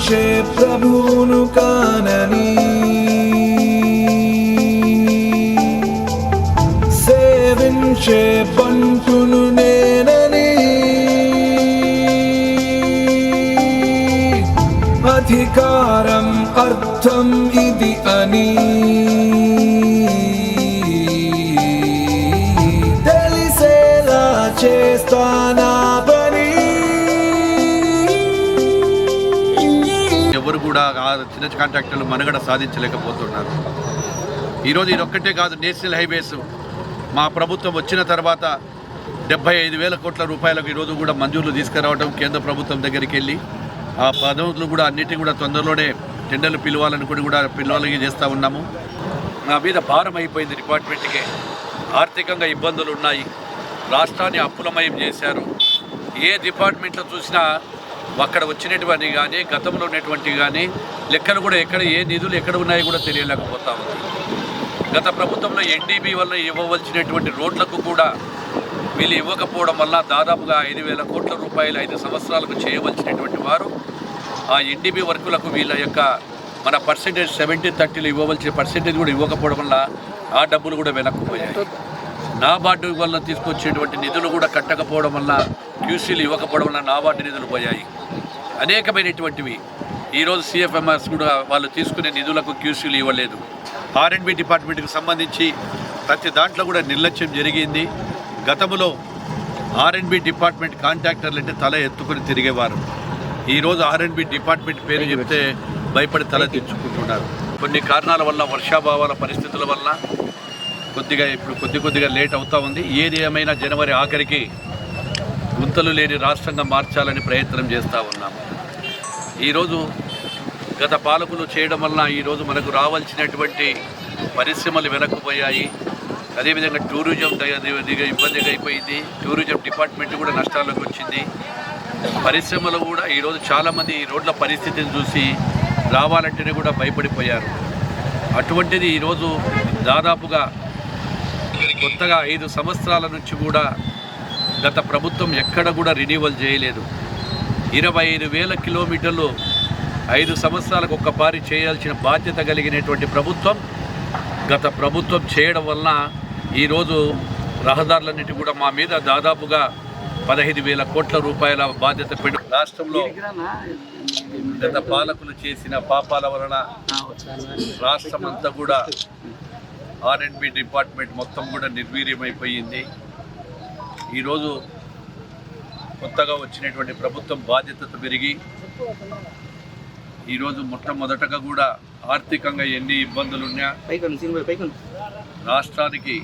వచ్చే ప్రభువును కానని సేవించే పంటును నేనని అధికారం అర్థం ఇది అని తెలిసేలా చేస్తానా పని. ఎవరు కూడా చిన్న కాంట్రాక్టర్లు మనుగడ సాధించలేకపోతున్నారు. ఈరోజు ఇదొక్కటే కాదు, నేషనల్ హైవేస్ మా ప్రభుత్వం వచ్చిన తర్వాత 75,000 కోట్ల రూపాయలకు ఈరోజు కూడా మంజూరులు తీసుకురావడం, కేంద్ర ప్రభుత్వం దగ్గరికి వెళ్ళి ఆ పనులు కూడా అన్నిటి కూడా తొందరలోనే టెండర్లు పిలవాలనుకుని కూడా పిలవాలని చేస్తూ ఉన్నాము. నా మీద భారం అయిపోయింది డిపార్ట్మెంట్కే. ఆర్థికంగా ఇబ్బందులు ఉన్నాయి, రాష్ట్రాన్ని అప్పులమయం చేశారు. ఏ డిపార్ట్మెంట్లో చూసినా అక్కడ వచ్చినటువంటి కానీ గతంలో ఉన్నటువంటి కానీ లెక్కలు కూడా ఎక్కడ ఏ నిధులు ఎక్కడ ఉన్నాయో కూడా తెలియలేకపోతా ఉంది. గత ప్రభుత్వంలో ఎన్డీబీ వల్ల ఇవ్వవలసినటువంటి రోడ్లకు కూడా వీళ్ళు ఇవ్వకపోవడం వల్ల దాదాపుగా 5,000 కోట్ల రూపాయలు 5 సంవత్సరాలకు చేయవలసినటువంటి వారు ఆ ఎన్డీబీ వర్కులకు వీళ్ళ యొక్క మన పర్సెంటేజ్ 70-30 ఇవ్వవలసిన పర్సెంటేజ్ కూడా ఇవ్వకపోవడం వల్ల ఆ డబ్బులు కూడా వెనక్కిపోయాయి. నాబార్డు వల్ల తీసుకొచ్చేటువంటి నిధులు కూడా కట్టకపోవడం వల్ల క్యూసీలు ఇవ్వకపోవడం వల్ల నాబార్డు నిధులు పోయాయి. అనేకమైనటువంటివి ఈరోజు సిఎఫ్ఎంఆర్స్ కూడా వాళ్ళు తీసుకునే నిధులకు క్యూసీలు ఇవ్వలేదు. ఆర్ఎండ్బి డిపార్ట్మెంట్కి సంబంధించి ప్రతి దాంట్లో కూడా నిర్లక్ష్యం జరిగింది. గతంలో ఆర్ఎండ్బి డిపార్ట్మెంట్ కాంట్రాక్టర్లు అంటే తల ఎత్తుకొని తిరిగేవారు. ఈరోజు ఆర్ఎండ్బి డిపార్ట్మెంట్ పేరు చెప్తే భయపడి తల తెచ్చుకుంటున్నారు. కొన్ని కారణాల వల్ల, వర్షాభావాల పరిస్థితుల వల్ల ఇప్పుడు కొద్దిగా లేట్ అవుతూ ఉంది. ఏది ఏమైనా జనవరి ఆఖరికి గుంతలు లేని రాష్ట్రంగా మార్చాలని ప్రయత్నం చేస్తూ ఉన్నాము. ఈరోజు గత పాలకులు చేయడం వలన ఈరోజు మనకు రావాల్సినటువంటి పరిశ్రమలు వెనక్కిపోయాయి. అదేవిధంగా టూరిజం ఇబ్బందిగా అయిపోయింది. టూరిజం డిపార్ట్మెంట్ కూడా నష్టాల్లోకి వచ్చింది. పరిశ్రమలు కూడా ఈరోజు చాలామంది ఈ రోడ్ల పరిస్థితిని చూసి రావాలంటేనే కూడా భయపడిపోయారు. అటువంటిది ఈరోజు దాదాపుగా కొత్తగా 5 సంవత్సరాల నుంచి కూడా గత ప్రభుత్వం ఎక్కడ కూడా రెన్యువల్ చేయలేదు. 25,000 కిలోమీటర్లు 5 సంవత్సరాలకు ఒక్కపారి చేయాల్సిన బాధ్యత కలిగినటువంటి ప్రభుత్వం గత ప్రభుత్వం చేయడం వలన ఈరోజు రహదారులన్నిటి కూడా మా మీద దాదాపుగా 15,000 కోట్ల రూపాయల బాధ్యత పెట్టి రాష్ట్రంలో గత పాలకులు చేసిన పాపాల వలన రాష్ట్రం అంతా కూడా ఆర్ఎండ్బి డిపార్ట్మెంట్ మొత్తం కూడా నిర్వీర్యమైపోయింది. ఈరోజు కొత్తగా వచ్చినటువంటి ప్రభుత్వం బాధ్యతతో పెరిగి ఈరోజు మొట్టమొదటగా కూడా ఆర్థికంగా ఎన్ని ఇబ్బందులున్నా రాష్ట్రానికి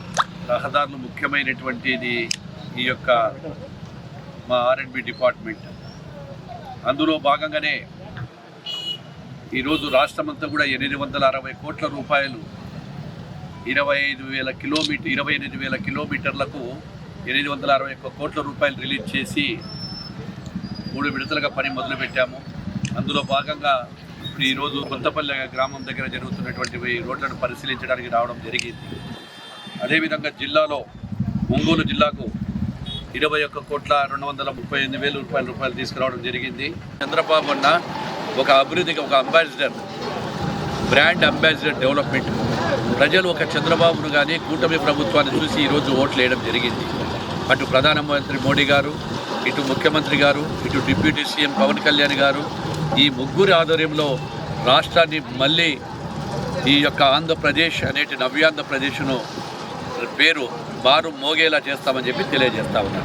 రహదారులు ముఖ్యమైనటువంటిది ఈ యొక్క మా ఆర్ఎండ్బి డిపార్ట్మెంట్. అందులో భాగంగానే ఈరోజు రాష్ట్రమంతా కూడా 860 కోట్ల రూపాయలు 28,000 కిలోమీటర్లకు 861 కోట్ల రూపాయలు రిలీజ్ చేసి 3 విడతలుగా పని మొదలుపెట్టాము. అందులో భాగంగా ఇప్పుడు ఈరోజు కొత్తపల్లె గ్రామం దగ్గర జరుగుతున్నటువంటి రోడ్లను పరిశీలించడానికి రావడం జరిగింది. అదేవిధంగా జిల్లాలో ఒంగోలు జిల్లాకు 21,238,000 రూపాయలు తీసుకురావడం జరిగింది. చంద్రబాబు అన్న ఒక అభివృద్ధికి ఒక అంబాసిడర్, బ్రాండ్ అంబాసిడర్ డెవలప్మెంట్. ప్రజలు ఒక చంద్రబాబును కానీ కూటమి ప్రభుత్వాన్ని చూసి ఈరోజు ఓట్లు వేయడం జరిగింది. అటు ప్రధానమంత్రి మోడీ గారు, ఇటు ముఖ్యమంత్రి గారు, ఇటు డిప్యూటీ సీఎం పవన్ కళ్యాణ్ గారు, ఈ ముగ్గురి ఆధ్వర్యంలో రాష్ట్రాన్ని మళ్ళీ ఈ యొక్క ఆంధ్రప్రదేశ్ అనేటి నవ్యాంధ్రప్రదేశ్ను పేరు మారు మోగేలా చేస్తామని చెప్పి తెలియజేస్తా ఉన్నాను.